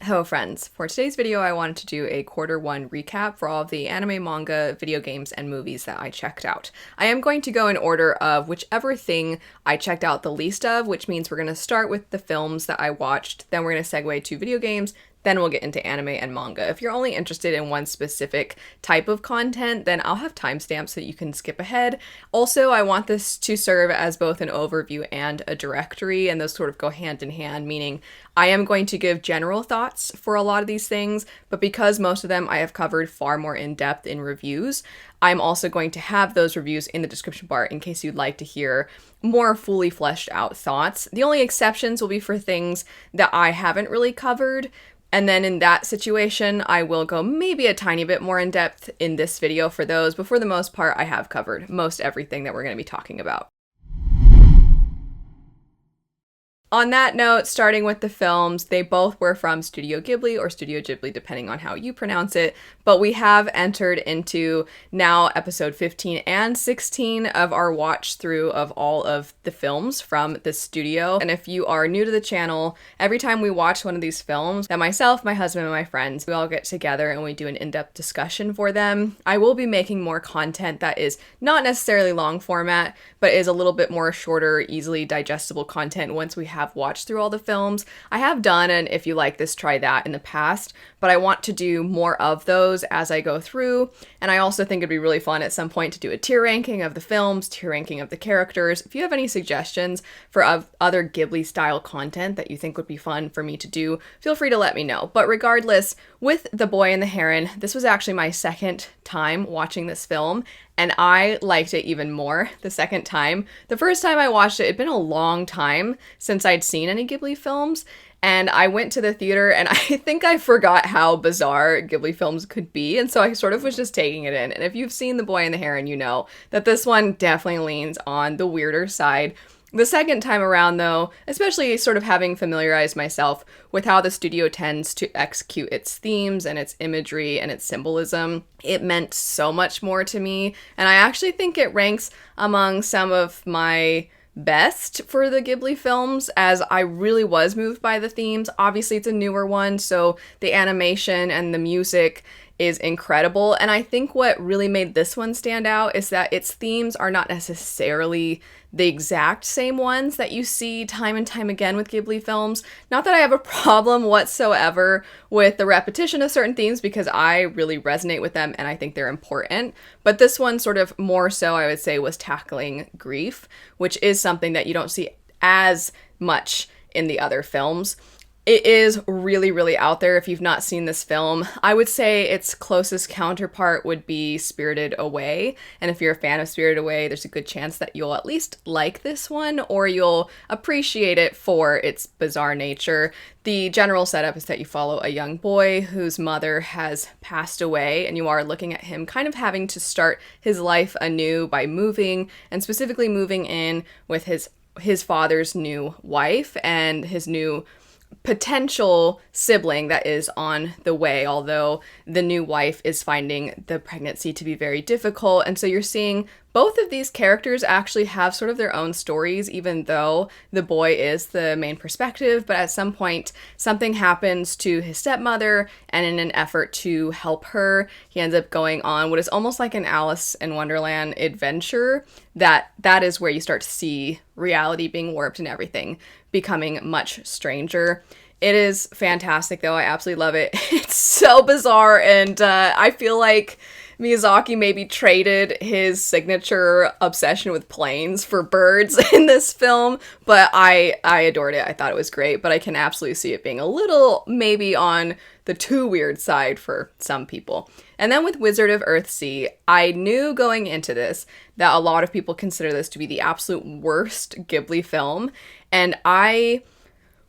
Hello friends, for today's video I wanted to do a Q1 recap for all of the anime, manga, video games, and movies that I checked out. I am going to go in order of whichever thing I checked out the least of, which means we're going to start with the films that I watched, then we're going to segue to video games, then we'll get into anime and manga. If you're only interested in one specific type of content, then I'll have timestamps so that you can skip ahead. Also, I want this to serve as both an overview and a directory, and those sort of go hand in hand, meaning I am going to give general thoughts for a lot of these things, but because most of them I have covered far more in depth in reviews, I'm also going to have those reviews in the description bar in case you'd like to hear more fully fleshed out thoughts. The only exceptions will be for things that I haven't really covered, and then in that situation, I will go maybe a tiny bit more in depth in this video for those, but for the most part, I have covered most everything that we're going to be talking about. On that note, starting with the films, they both were from Studio Ghibli or Studio Ghibli, depending on how you pronounce it, but we have entered into now episode 15 and 16 of our watch through of all of the films from the studio. And if you are new to the channel, every time we watch one of these films, that myself, my husband, and my friends, we all get together and we do an in-depth discussion for them. I will be making more content that is not necessarily long format, but is a little bit more shorter, easily digestible content once we have watched through all the films. I have done an if you like this, try that in the past, but I want to do more of those as I go through, and I also think it'd be really fun at some point to do a tier ranking of the films, tier ranking of the characters. If you have any suggestions for other Ghibli style content that you think would be fun for me to do, feel free to let me know. But regardless, with The Boy and the Heron, this was actually my second time watching this film, and I liked it even more the second time. The first time I watched it, it'd been a long time since I'd seen any Ghibli films, and I went to the theater and I think I forgot how bizarre Ghibli films could be, and so I sort of was just taking it in. And if you've seen The Boy and the Heron, you know that this one definitely leans on the weirder side. The second time around, though, especially sort of having familiarized myself with how the studio tends to execute its themes and its imagery and its symbolism, it meant so much more to me, and I actually think it ranks among some of my best for the Ghibli films, as I really was moved by the themes. Obviously, it's a newer one, so the animation and the music is incredible, and I think what really made this one stand out is that its themes are not necessarily the exact same ones that you see time and time again with Ghibli films. Not that I have a problem whatsoever with the repetition of certain themes, because I really resonate with them and I think they're important, but this one sort of more so, I would say, was tackling grief, which is something that you don't see as much in the other films. It is really, really out there if you've not seen this film. I would say its closest counterpart would be Spirited Away, and if you're a fan of Spirited Away, there's a good chance that you'll at least like this one, or you'll appreciate it for its bizarre nature. The general setup is that you follow a young boy whose mother has passed away, and you are looking at him kind of having to start his life anew by moving, and specifically moving in with his father's new wife and his new potential sibling that is on the way, although the new wife is finding the pregnancy to be very difficult. And so you're seeing both of these characters actually have sort of their own stories, even though the boy is the main perspective. But at some point, something happens to his stepmother, and in an effort to help her, he ends up going on what is almost like an Alice in Wonderland adventure. That is where you start to see reality being warped and everything becoming much stranger. It is fantastic, though. I absolutely love it. It's so bizarre, and I feel like Miyazaki maybe traded his signature obsession with planes for birds in this film, but I adored it. I thought it was great, but I can absolutely see it being a little maybe on the too weird side for some people. And then with Wizard of Earthsea, I knew going into this that a lot of people consider this to be the absolute worst Ghibli film, and I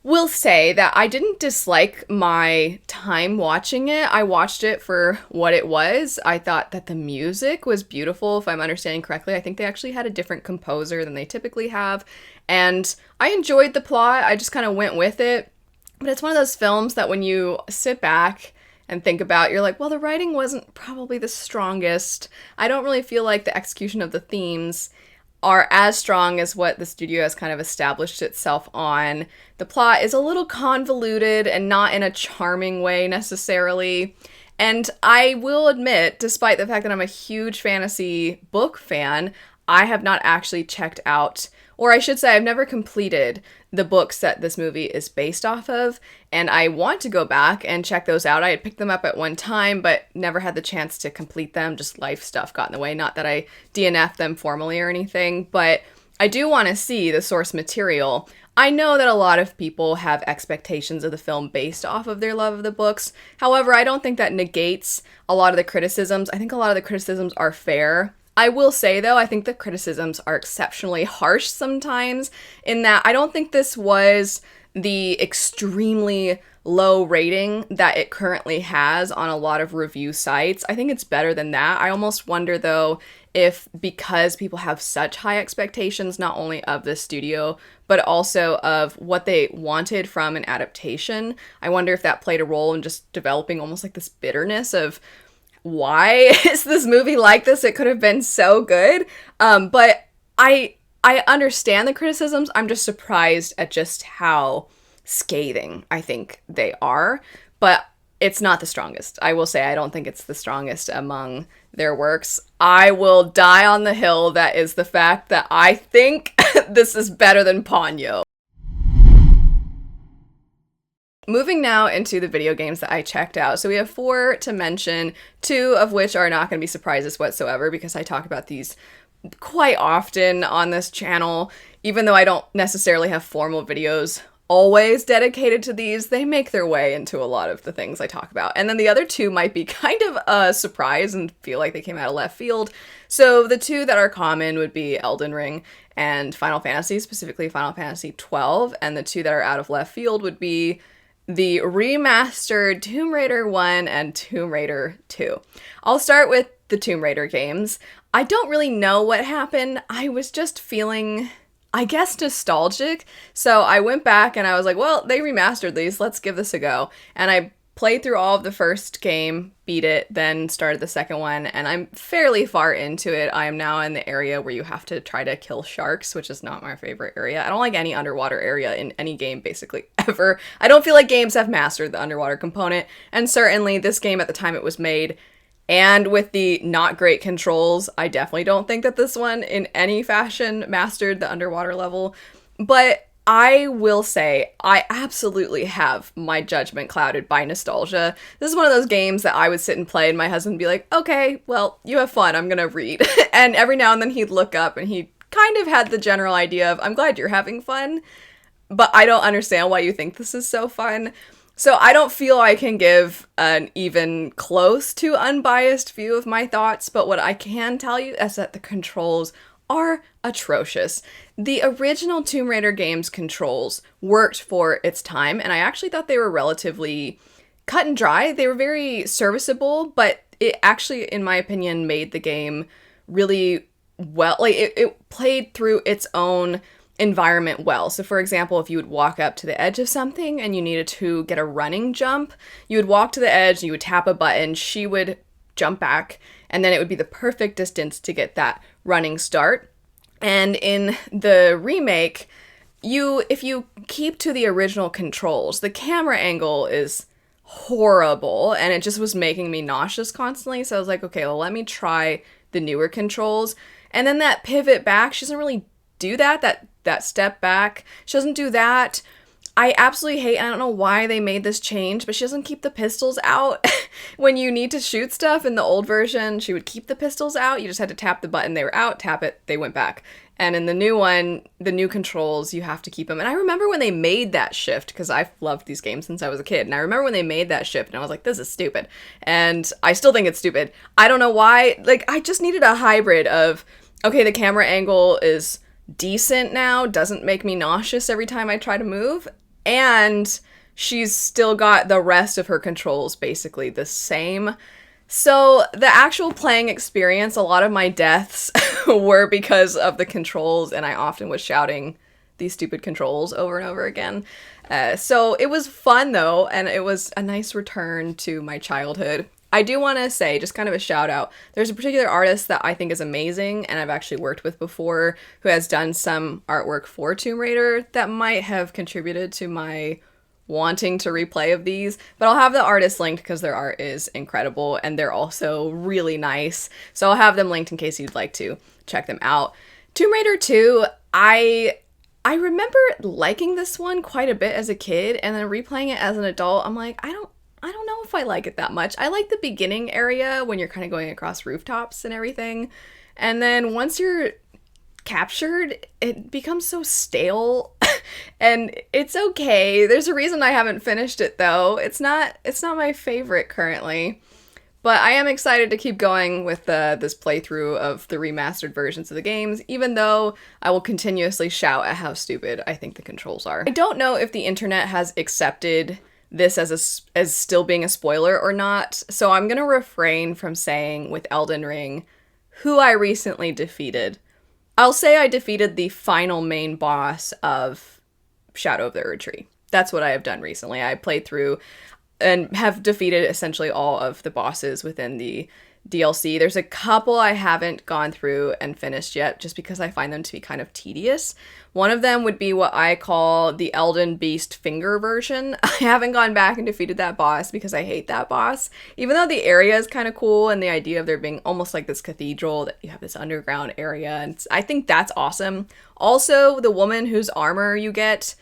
will say that I didn't dislike my time watching it. I watched it for what it was. I thought that the music was beautiful, if I'm understanding correctly. I think they actually had a different composer than they typically have, and I enjoyed the plot. I just kind of went with it. But it's one of those films that when you sit back and think about, you're like, well, the writing wasn't probably the strongest. I don't really feel like the execution of the themes are as strong as what the studio has kind of established itself on. The plot is a little convoluted and not in a charming way necessarily. And I will admit, despite the fact that I'm a huge fantasy book fan, I have not actually checked out, or I should say I've never completed the books that this movie is based off of, and I want to go back and check those out. I had picked them up at one time, but never had the chance to complete them. Just life stuff got in the way. Not that I DNF'd them formally or anything, but I do want to see the source material. I know that a lot of people have expectations of the film based off of their love of the books. However, I don't think that negates a lot of the criticisms. I think a lot of the criticisms are fair. I will say, though, I think the criticisms are exceptionally harsh sometimes, in that I don't think this was the extremely low rating that it currently has on a lot of review sites. I think it's better than that. I almost wonder, though, if because people have such high expectations, not only of the studio, but also of what they wanted from an adaptation, I wonder if that played a role in just developing almost like this bitterness of, why is this movie like this? It could have been so good. But I understand the criticisms. I'm just surprised at just how scathing I think they are. But it's not the strongest. I will say I don't think it's the strongest among their works. I will die on the hill that is the fact that I think this is better than Ponyo. Moving now into the video games that I checked out. So we have 4 to mention, 2 of which are not going to be surprises whatsoever because I talk about these quite often on this channel. Even though I don't necessarily have formal videos always dedicated to these, they make their way into a lot of the things I talk about. And then the other 2 might be kind of a surprise and feel like they came out of left field. So the 2 that are common would be Elden Ring and Final Fantasy, specifically Final Fantasy 12. And the 2 that are out of left field would be the remastered Tomb Raider 1 and Tomb Raider 2. I'll start with the Tomb Raider games. I don't really know what happened. I was just feeling, I guess, nostalgic. So I went back and I was like, well, they remastered these. Let's give this a go. And I played through all of the first game, beat it, then started the second one, and I'm fairly far into it. I am now in the area where you have to try to kill sharks, which is not my favorite area. I don't like any underwater area in any game, basically, ever. I don't feel like games have mastered the underwater component, and certainly this game at the time it was made, and with the not great controls, I definitely don't think that this one in any fashion mastered the underwater level, but I will say, I absolutely have my judgment clouded by nostalgia. This is one of those games that I would sit and play and my husband would be like, okay, well, you have fun, I'm gonna read. And every now and then he'd look up and he kind of had the general idea of, I'm glad you're having fun, but I don't understand why you think this is so fun. So I don't feel I can give an even close to unbiased view of my thoughts, but what I can tell you is that the controls are atrocious. The original Tomb Raider games controls worked for its time, and I actually thought they were relatively cut and dry. They were very serviceable, but it actually, in my opinion, made the game really well. Like, it played through its own environment well. So for example, if you would walk up to the edge of something and you needed to get a running jump, you would walk to the edge, you would tap a button, she would jump back, and then it would be the perfect distance to get that running start. And in the remake, if you keep to the original controls, the camera angle is horrible, and it just was making me nauseous constantly. So I was like, okay, well, let me try the newer controls. And then that pivot back, she doesn't really do that step back. She doesn't do that. I absolutely hate, I don't know why they made this change, but she doesn't keep the pistols out. When you need to shoot stuff in the old version, she would keep the pistols out. You just had to tap the button, they were out, tap it, they went back. And in the new one, the new controls, you have to keep them. And I remember when they made that shift, because I've loved these games since I was a kid, and I remember when they made that shift, and I was like, this is stupid. And I still think it's stupid. I don't know why. Like, I just needed a hybrid of, okay, the camera angle is decent now, doesn't make me nauseous every time I try to move, and she's still got the rest of her controls basically the same. So the actual playing experience, a lot of my deaths were because of the controls, and I often was shouting these stupid controls over and over again. So it was fun though, and it was a nice return to my childhood. I do want to say, just kind of a shout out, there's a particular artist that I think is amazing and I've actually worked with before who has done some artwork for Tomb Raider that might have contributed to my wanting to replay of these, but I'll have the artist linked because their art is incredible and they're also really nice. So I'll have them linked in case you'd like to check them out. Tomb Raider 2, I remember liking this one quite a bit as a kid, and then replaying it as an adult, I'm like, I don't know if I like it that much. I like the beginning area when you're kind of going across rooftops and everything. And then once you're captured, it becomes so stale. And it's okay. There's a reason I haven't finished it though. It's not my favorite currently. But I am excited to keep going with this playthrough of the remastered versions of the games, even though I will continuously shout at how stupid I think the controls are. I don't know if the internet has accepted this as still being a spoiler or not, so I'm gonna refrain from saying with Elden Ring who I recently defeated. I'll say I defeated the final main boss of Shadow of the Erdtree. That's what I have done recently. I played through and have defeated essentially all of the bosses within the DLC. There's a couple I haven't gone through and finished yet just because I find them to be kind of tedious. One of them would be what I call the Elden Beast Finger version. I haven't gone back and defeated that boss because I hate that boss. Even though the area is kind of cool and the idea of there being almost like this cathedral, that you have this underground area, and I think that's awesome. Also, the woman whose armor you get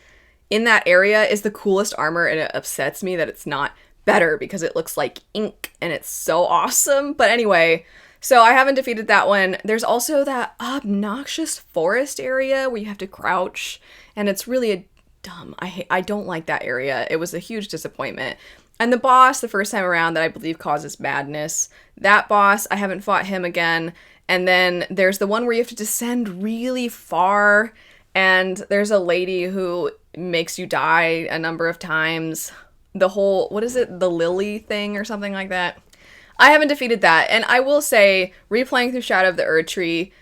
in that area is the coolest armor, and it upsets me that it's not better because it looks like ink and it's so awesome. But anyway, so I haven't defeated that one. There's also that obnoxious forest area where you have to crouch, and it's really dumb. I don't like that area. It was a huge disappointment. And the boss the first time around that I believe causes madness, that boss, I haven't fought him again. And then there's the one where you have to descend really far, and there's a lady who makes you die a number of times. The whole, what is it, the lily thing or something like that? I haven't defeated that, and I will say, replaying through Shadow of the Erdtree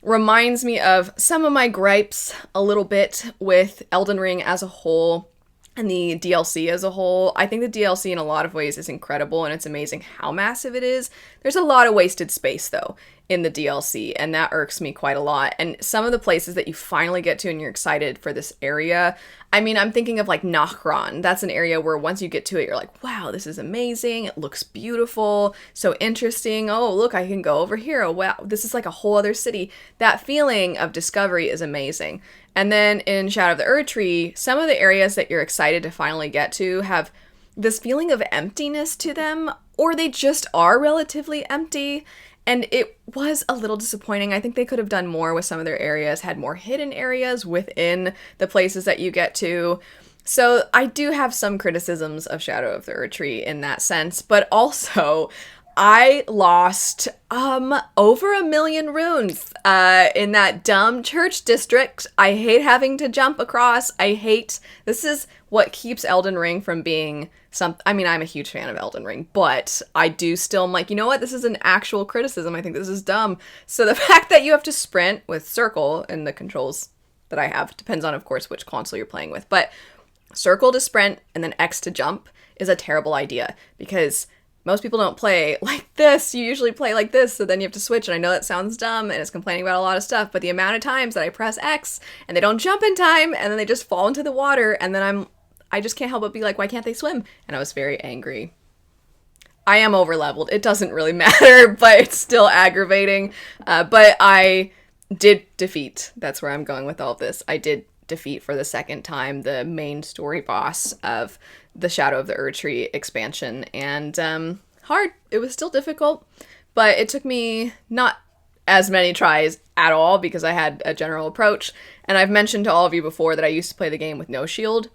reminds me of some of my gripes a little bit with Elden Ring as a whole and the DLC as a whole. I think the DLC in a lot of ways is incredible, and it's amazing how massive it is. There's a lot of wasted space, though, in the DLC, and that irks me quite a lot. And some of the places that you finally get to and you're excited for this area, I mean, I'm thinking of like Nahran. That's an area where once you get to it, you're like, wow, this is amazing. It looks beautiful, so interesting. Oh, look, I can go over here. Oh, wow, this is like a whole other city. That feeling of discovery is amazing. And then in Shadow of the Erdtree, some of the areas that you're excited to finally get to have this feeling of emptiness to them, or they just are relatively empty. And it was a little disappointing. I think they could have done more with some of their areas, had more hidden areas within the places that you get to. So I do have some criticisms of Shadow of the Erdtree in that sense, but also I lost over 1 million runes in that dumb church district. I hate having to jump across. This is what keeps Elden Ring from being I mean, I'm a huge fan of Elden Ring, but I do still, I'm like, you know what? This is an actual criticism. I think this is dumb. So the fact that you have to sprint with circle and the controls that I have, depends on, of course, which console you're playing with, but circle to sprint and then X to jump is a terrible idea because most people don't play like this. You usually play like this, so then you have to switch. And I know that sounds dumb and it's complaining about a lot of stuff, but the amount of times that I press X and they don't jump in time and then they just fall into the water, and then I just can't help but be like, why can't they swim? And I was very angry. I am over-leveled. It doesn't really matter, but it's still aggravating. But I did defeat. That's where I'm going with all of this. I did defeat for the second time the main story boss of the Shadow of the Erdtree expansion. And hard. It was still difficult, but it took me not as many tries at all because I had a general approach. And I've mentioned to all of you before that I used to play the game with no shield.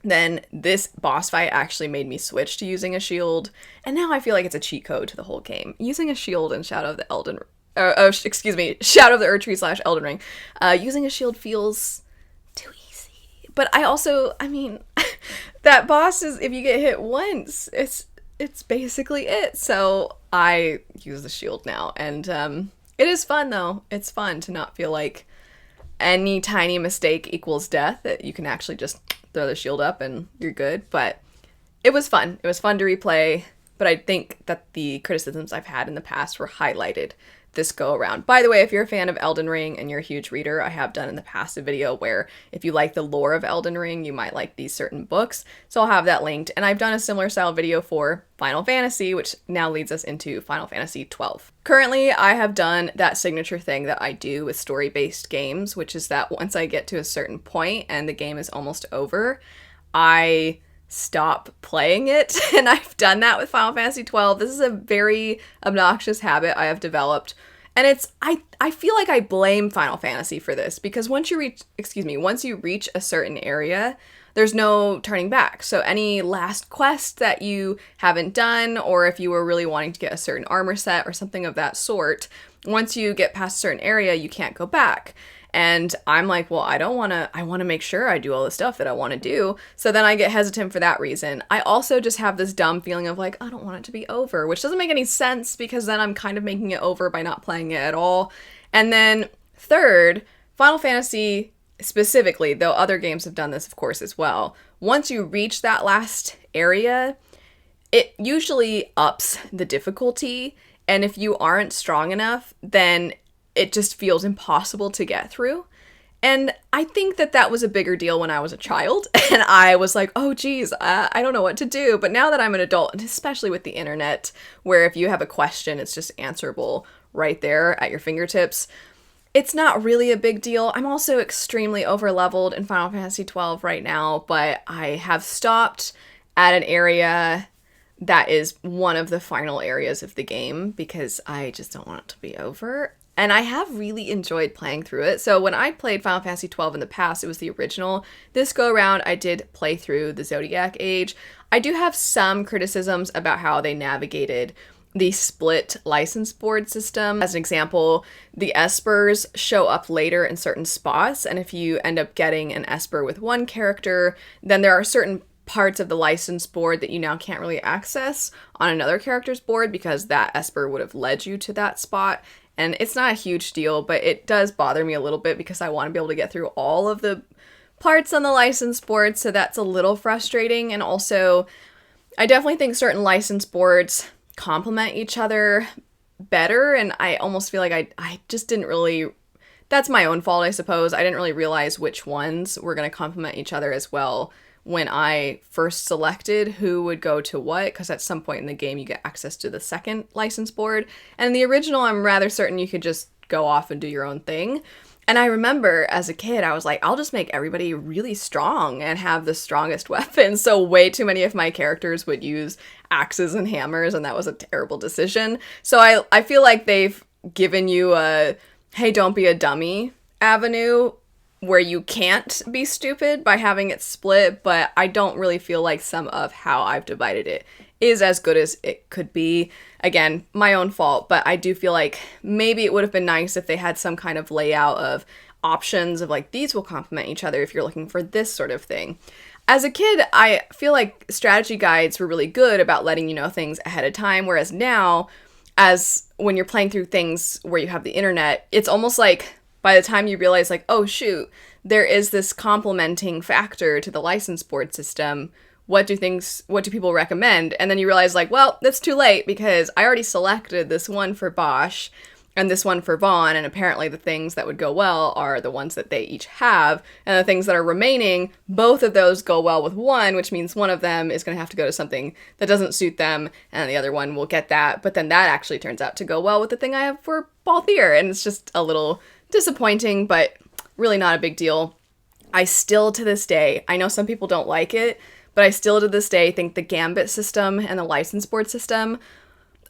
Then this boss fight actually made me switch to using a shield, and now I feel like it's a cheat code to the whole game. Using a shield in Shadow of the Shadow of the Erdtree / Elden Ring, using a shield feels too easy. But I mean, that boss is, if you get hit once, it's basically it. So I use the shield now, and it is fun though. It's fun to not feel like any tiny mistake equals death, that you can actually just throw the shield up and you're good. But it was fun. It was fun to replay. but I think that the criticisms I've had in the past were highlighted this go around. By the way, if you're a fan of Elden Ring and you're a huge reader, I have done in the past a video where if you like the lore of Elden Ring, you might like these certain books. So I'll have that linked. And I've done a similar style video for Final Fantasy, which now leads us into Final Fantasy 12. Currently, I have done that signature thing that I do with story-based games, which is that once I get to a certain point and the game is almost over, I stop playing it. And I've done that with Final Fantasy 12. This is a very obnoxious habit I have developed. And I feel like I blame Final Fantasy for this because once you reach a certain area, there's no turning back. So any last quest that you haven't done, or if you were really wanting to get a certain armor set or something of that sort, once you get past a certain area, you can't go back. And I'm like, well, I want to make sure I do all the stuff that I want to do. So then I get hesitant for that reason. I also just have this dumb feeling of like, I don't want it to be over, which doesn't make any sense because then I'm kind of making it over by not playing it at all. And then third, Final Fantasy specifically, though other games have done this, of course, as well. Once you reach that last area, it usually ups the difficulty. And if you aren't strong enough, then it just feels impossible to get through. And I think that that was a bigger deal when I was a child. And I was like, oh, geez, I don't know what to do. But now that I'm an adult, and especially with the internet, where if you have a question, it's just answerable right there at your fingertips, it's not really a big deal. I'm also extremely over-leveled in Final Fantasy 12 right now, but I have stopped at an area that is one of the final areas of the game because I just don't want it to be over. And I have really enjoyed playing through it. So when I played Final Fantasy 12 in the past, it was the original. This go around, I did play through the Zodiac Age. I do have some criticisms about how they navigated the split license board system. As an example, the espers show up later in certain spots, and if you end up getting an esper with one character, then there are certain parts of the license board that you now can't really access on another character's board because that esper would have led you to that spot. And it's not a huge deal, but it does bother me a little bit because I want to be able to get through all of the parts on the license board, so that's a little frustrating. And also, I definitely think certain license boards complement each other better, and I almost feel like I just didn't really... That's my own fault, I suppose. I didn't really realize which ones were going to complement each other as well when I first selected who would go to what, because at some point in the game you get access to the second license board. And in the original, I'm rather certain you could just go off and do your own thing. And I remember as a kid, I was like, I'll just make everybody really strong and have the strongest weapons. So way too many of my characters would use axes and hammers, and that was a terrible decision. So I feel like they've given you a, hey, don't be a dummy avenue where you can't be stupid by having it split, but I don't really feel like some of how I've divided it is as good as it could be. Again, my own fault, but I do feel like maybe it would have been nice if they had some kind of layout of options of like, these will complement each other if you're looking for this sort of thing. As a kid, I feel like strategy guides were really good about letting you know things ahead of time, whereas now, as when you're playing through things where you have the internet, it's almost like by the time you realize like, oh shoot, there is this complementing factor to the license board system. What do people recommend? And then you realize like, well, that's too late because I already selected this one for Bosch and this one for Vaughn, and apparently the things that would go well are the ones that they each have, and the things that are remaining, both of those go well with one, which means one of them is going to have to go to something that doesn't suit them, and the other one will get that, but then that actually turns out to go well with the thing I have for Balthier, and it's just a little disappointing, but really not a big deal. I still, to this day, I know some people don't like it, but I still to this day think the Gambit system and the license board system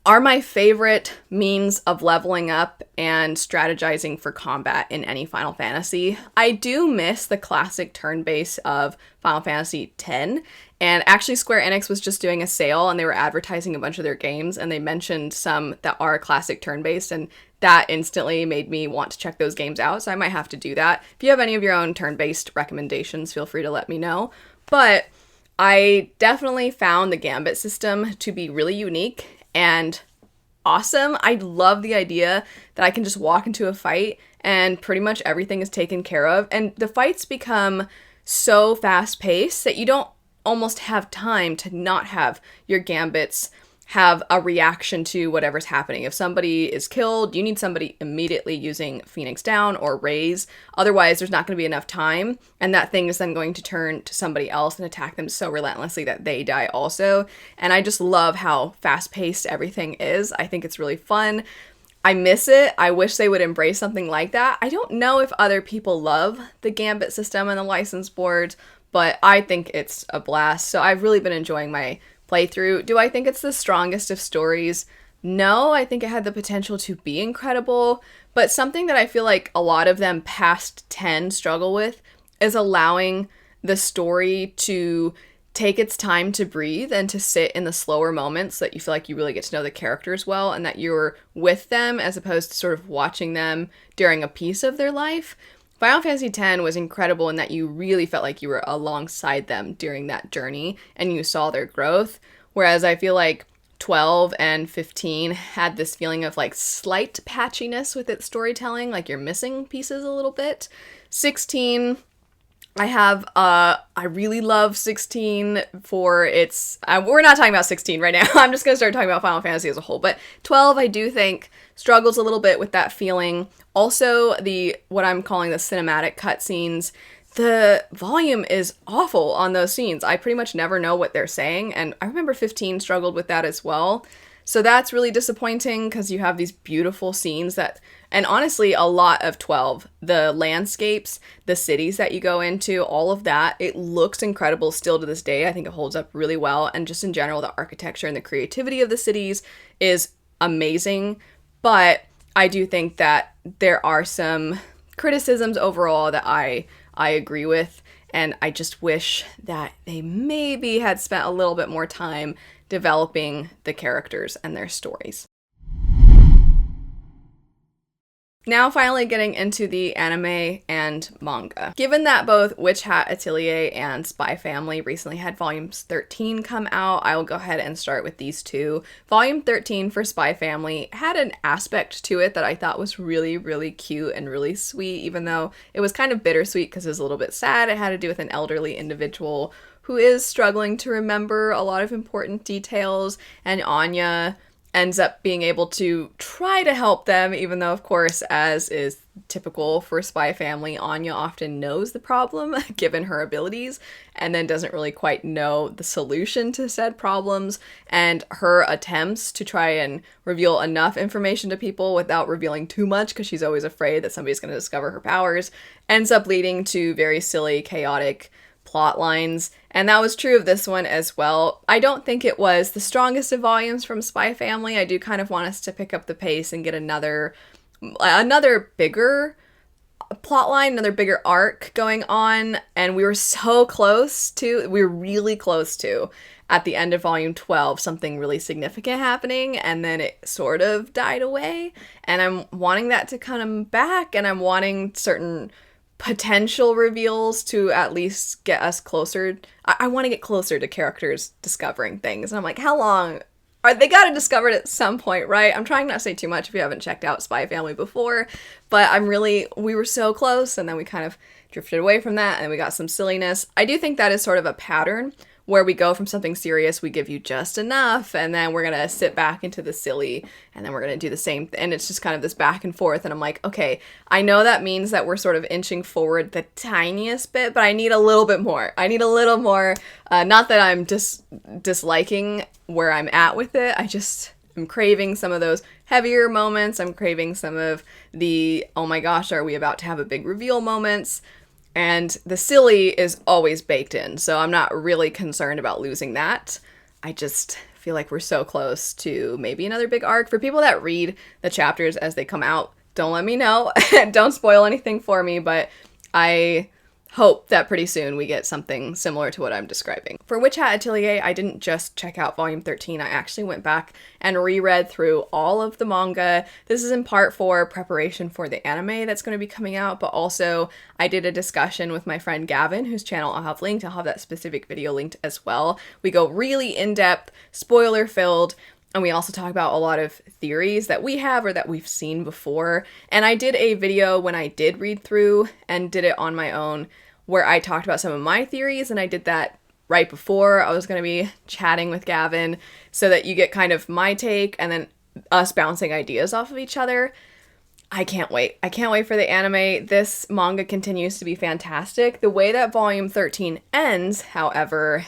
are my favorite means of leveling up and strategizing for combat in any Final Fantasy. I do miss the classic turn base of Final Fantasy X, and actually Square Enix was just doing a sale and they were advertising a bunch of their games, and they mentioned some that are classic turn-based, and that instantly made me want to check those games out, so I might have to do that. If you have any of your own turn-based recommendations, feel free to let me know. But I definitely found the Gambit system to be really unique and awesome. I love the idea that I can just walk into a fight and pretty much everything is taken care of, and the fights become so fast-paced that you don't almost have time to not have your gambits have a reaction to whatever's happening. If somebody is killed, you need somebody immediately using Phoenix Down or Raise. Otherwise, there's not going to be enough time, and that thing is then going to turn to somebody else and attack them so relentlessly that they die also. And I just love how fast-paced everything is. I think it's really fun. I miss it. I wish they would embrace something like that. I don't know if other people love the Gambit system and the license boards, but I think it's a blast. So I've really been enjoying my playthrough. Do I think it's the strongest of stories? No, I think it had the potential to be incredible, but something that I feel like a lot of them past 10 struggle with is allowing the story to take its time to breathe and to sit in the slower moments so that you feel like you really get to know the characters well and that you're with them as opposed to sort of watching them during a piece of their life. Final Fantasy X was incredible in that you really felt like you were alongside them during that journey and you saw their growth, whereas I feel like 12 and 15 had this feeling of like slight patchiness with its storytelling, like you're missing pieces a little bit. 16, I really love 16 for its, we're not talking about 16 right now. I'm just going to start talking about Final Fantasy as a whole. But 12, I do think, struggles a little bit with that feeling. Also, what I'm calling the cinematic cutscenes, the volume is awful on those scenes. I pretty much never know what they're saying. And I remember 15 struggled with that as well. So that's really disappointing because you have these beautiful scenes that, and honestly, a lot of 12, the landscapes, the cities that you go into, all of that, it looks incredible still to this day. I think it holds up really well. And just in general, the architecture and the creativity of the cities is amazing. But I do think that there are some criticisms overall that I agree with. And I just wish that they maybe had spent a little bit more time developing the characters and their stories. Now finally getting into the anime and manga. Given that both Witch Hat Atelier and Spy Family recently had volumes 13 come out, I will go ahead and start with these two. Volume 13 for Spy Family had an aspect to it that I thought was really, really cute and really sweet, even though it was kind of bittersweet because it was a little bit sad. It had to do with an elderly individual who is struggling to remember a lot of important details, and Anya ends up being able to try to help them, even though, of course, as is typical for Spy Family, Anya often knows the problem, given her abilities, and then doesn't really quite know the solution to said problems, and her attempts to try and reveal enough information to people without revealing too much, because she's always afraid that somebody's going to discover her powers, ends up leading to very silly, chaotic plot lines, and that was true of this one as well. I don't think it was the strongest of volumes from Spy Family. I do kind of want us to pick up the pace and get another bigger plotline, another bigger arc going on, and we were really close to, at the end of volume 12, something really significant happening, and then it sort of died away, and I'm wanting that to come back, and I'm wanting certain potential reveals to at least get us closer. I want to get closer to characters discovering things. And I'm like, how long? They got to discover it at some point, right? I'm trying not to say too much if you haven't checked out Spy Family before, but we were so close, and then we kind of drifted away from that, and then we got some silliness. I do think that is sort of a pattern where we go from something serious, we give you just enough, and then we're gonna sit back into the silly, and then we're gonna do the same and it's just kind of this back and forth, and I'm like, okay, I know that means that we're sort of inching forward the tiniest bit, but I need a little bit more. Not that I'm disliking where I'm at with it, I'm craving some of those heavier moments, I'm craving some of the, oh my gosh, are we about to have a big reveal moments? And the silly is always baked in, so I'm not really concerned about losing that. I just feel like we're so close to maybe another big arc. For people that read the chapters as they come out, don't let me know. Don't spoil anything for me, but I hope that pretty soon we get something similar to what I'm describing. For Witch Hat Atelier, I didn't just check out volume 13, I actually went back and reread through all of the manga. This is in part for preparation for the anime that's going to be coming out, but also I did a discussion with my friend Gavin, whose channel I'll have linked. I'll have that specific video linked as well. We go really in-depth, spoiler-filled, and we also talk about a lot of theories that we have or that we've seen before. And I did a video when I did read through and did it on my own where I talked about some of my theories, and I did that right before I was going to be chatting with Gavin so that you get kind of my take and then us bouncing ideas off of each other. I can't wait. I can't wait for the anime. This manga continues to be fantastic. The way that volume 13 ends, however,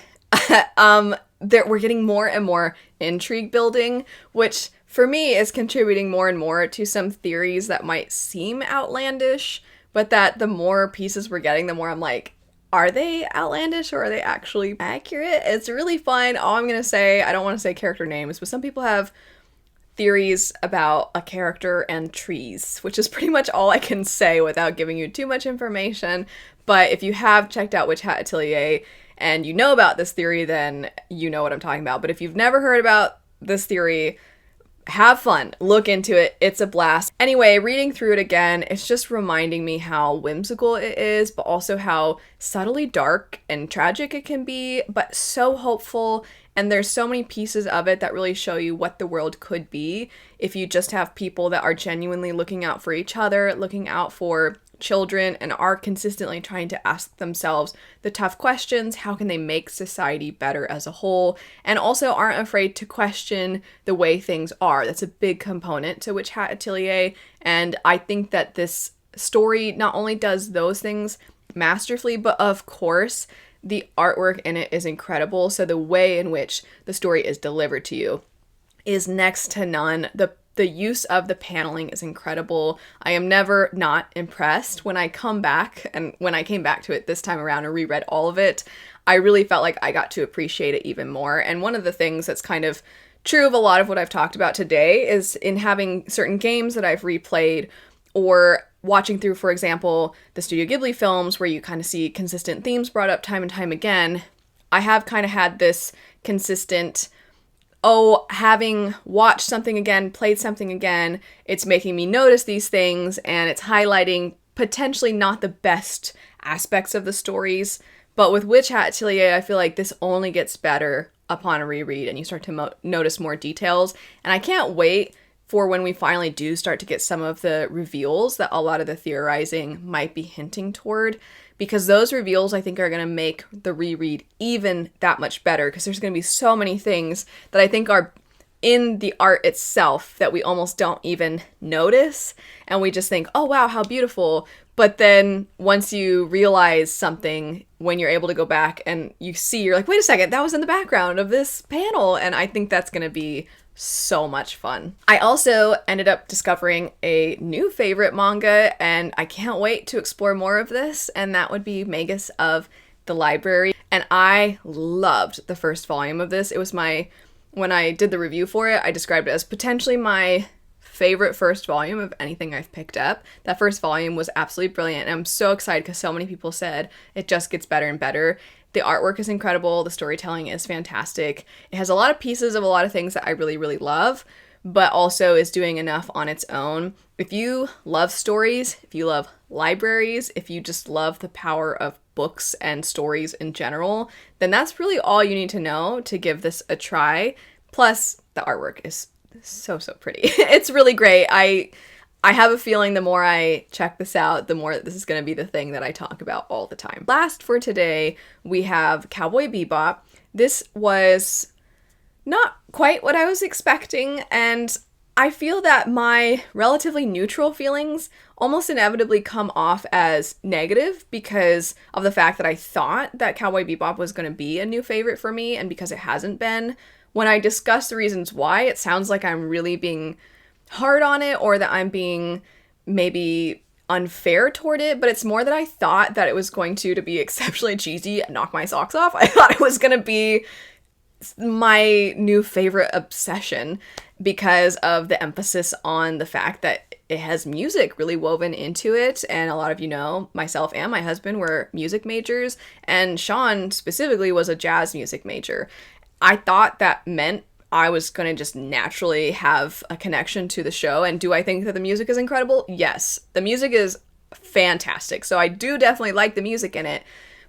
we're getting more and more intrigue building, which for me is contributing more and more to some theories that might seem outlandish, but that the more pieces we're getting, the more I'm like, are they outlandish or are they actually accurate? It's really fun. All I'm going to say, I don't want to say character names, but some people have theories about a character and trees, which is pretty much all I can say without giving you too much information. But if you have checked out Witch Hat Atelier and you know about this theory, then you know what I'm talking about. But if you've never heard about this theory, have fun. Look into it. It's a blast. Anyway, reading through it again, it's just reminding me how whimsical it is, but also how subtly dark and tragic it can be, but so hopeful. And there's so many pieces of it that really show you what the world could be if you just have people that are genuinely looking out for each other, looking out for children, and are consistently trying to ask themselves the tough questions. How can they make society better as a whole? And also aren't afraid to question the way things are. That's a big component to Witch Hat Atelier. And I think that this story not only does those things masterfully, but of course, the artwork in it is incredible. So the way in which the story is delivered to you is next to none. The use of the paneling is incredible. I am never not impressed. When I come back, and when I came back to it this time around and reread all of it, I really felt like I got to appreciate it even more. And one of the things that's kind of true of a lot of what I've talked about today is in having certain games that I've replayed or watching through, for example, the Studio Ghibli films where you kind of see consistent themes brought up time and time again. I have kind of had this consistent, having watched something again, played something again, it's making me notice these things and it's highlighting potentially not the best aspects of the stories. But with Witch Hat Atelier, I feel like this only gets better upon a reread and you start to notice more details. And I can't wait for when we finally do start to get some of the reveals that a lot of the theorizing might be hinting toward, because those reveals I think are going to make the reread even that much better, because there's going to be so many things that I think are in the art itself that we almost don't even notice, and we just think, oh wow, how beautiful. But then once you realize something, when you're able to go back and you see, you're like, wait a second, that was in the background of this panel, and I think that's going to be so much fun. I also ended up discovering a new favorite manga, and I can't wait to explore more of this, and that would be Magus of the Library. And I loved the first volume of this. It was when I did the review for it, I described it as potentially my favorite first volume of anything I've picked up. That first volume was absolutely brilliant, and I'm so excited because so many people said it just gets better and better. The artwork is incredible. The storytelling is fantastic. It has a lot of pieces of a lot of things that I really, really love, but also is doing enough on its own. If you love stories, if you love libraries, if you just love the power of books and stories in general, then that's really all you need to know to give this a try. Plus, the artwork is so pretty. It's really great. I have a feeling the more I check this out, the more this is going to be the thing that I talk about all the time. Last for today, we have Cowboy Bebop. This was not quite what I was expecting, and I feel that my relatively neutral feelings almost inevitably come off as negative because of the fact that I thought that Cowboy Bebop was going to be a new favorite for me, and because it hasn't been. When I discuss the reasons why, it sounds like I'm really being hard on it or that I'm being maybe unfair toward it, but it's more that I thought that it was going to be exceptionally cheesy and knock my socks off. I thought it was going to be my new favorite obsession because of the emphasis on the fact that it has music really woven into it. And a lot of you know, myself and my husband were music majors, and Sean specifically was a jazz music major. I thought that meant I was going to just naturally have a connection to the show. And do I think that the music is incredible? Yes. The music is fantastic. So I do definitely like the music in it.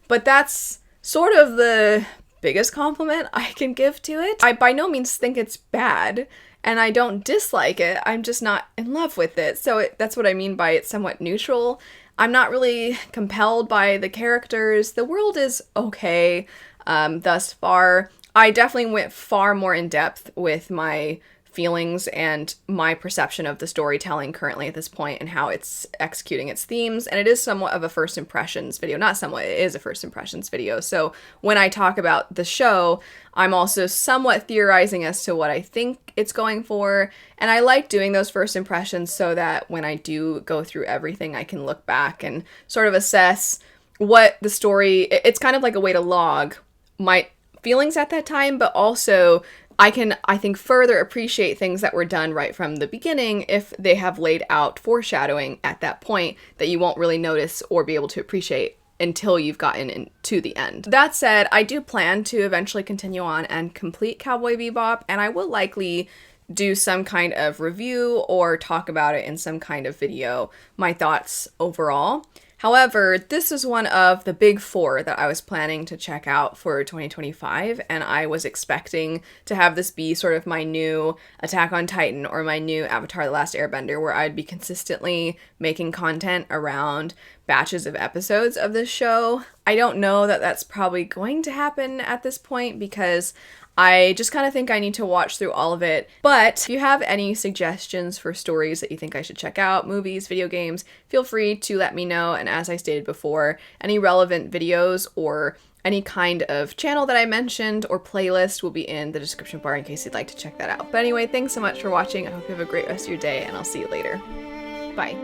But that's sort of the biggest compliment I can give to it. I by no means think it's bad, and I don't dislike it. I'm just not in love with it. So that's what I mean by it's somewhat neutral. I'm not really compelled by the characters. The world is okay. thus far. I definitely went far more in depth with my feelings and my perception of the storytelling currently at this point and how it's executing its themes. And it is somewhat of a first impressions video. Not somewhat, it is a first impressions video. So when I talk about the show, I'm also somewhat theorizing as to what I think it's going for. And I like doing those first impressions so that when I do go through everything, I can look back and sort of assess what the story, it's kind of like a way to log my feelings at that time, but also I can, I think, further appreciate things that were done right from the beginning if they have laid out foreshadowing at that point that you won't really notice or be able to appreciate until you've gotten to the end. That said, I do plan to eventually continue on and complete Cowboy Bebop, and I will likely do some kind of review or talk about it in some kind of video, my thoughts overall. However, this is one of the big four that I was planning to check out for 2025, and I was expecting to have this be sort of my new Attack on Titan or my new Avatar: The Last Airbender, where I'd be consistently making content around batches of episodes of this show. I don't know that that's probably going to happen at this point because I just kind of think I need to watch through all of it. But if you have any suggestions for stories that you think I should check out, movies, video games, feel free to let me know. And as I stated before, any relevant videos or any kind of channel that I mentioned or playlist will be in the description bar in case you'd like to check that out. But anyway, thanks so much for watching. I hope you have a great rest of your day, and I'll see you later. Bye.